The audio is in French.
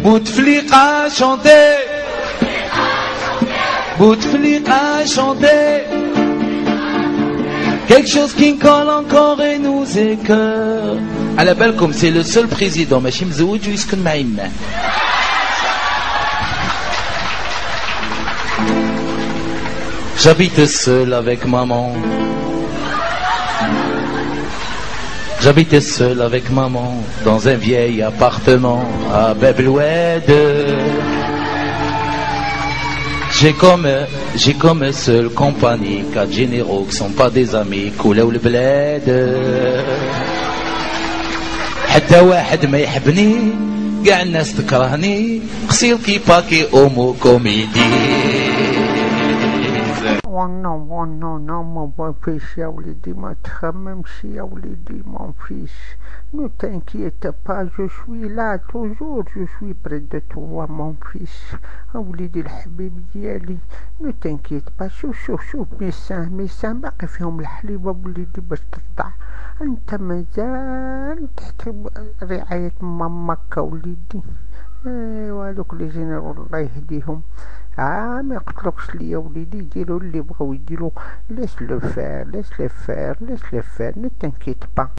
Bouteflika chanter, Bouteflika chanter, quelque chose qui colle encore et nous écœure. À la balle comme c'est le seul président, ماشي مزوج ويسكن مع يماه. J'habite seul avec maman. J'habitais seul avec maman dans un vieil appartement à Bebloued. J'ai comme seule compagnie 4 généraux qui sont pas des amis كولاو البلاد. حتى واحد ما يحبني كاع الناس تكرهني قصير كي باكي اومو كوميدي. Non, mon fils, يا ولدي ما تخممش يا ولدي mon fils. Ne t'inquiète pas, je suis là toujours, je suis près de toi mon fils. ولدي الحبيب ديالي. Ne t'inquiète pas, شوف ميسان باقي فيهم الحليب ولدي باش ترضع. انت مازال تحت رعاية ماماك ولدي. هذوك لي جينيرال الله يهديهم. ما يقتلوكش ليا وليدي، يديروا اللي بغاو يديروا. laisse le faire, ne t'inquiète pas.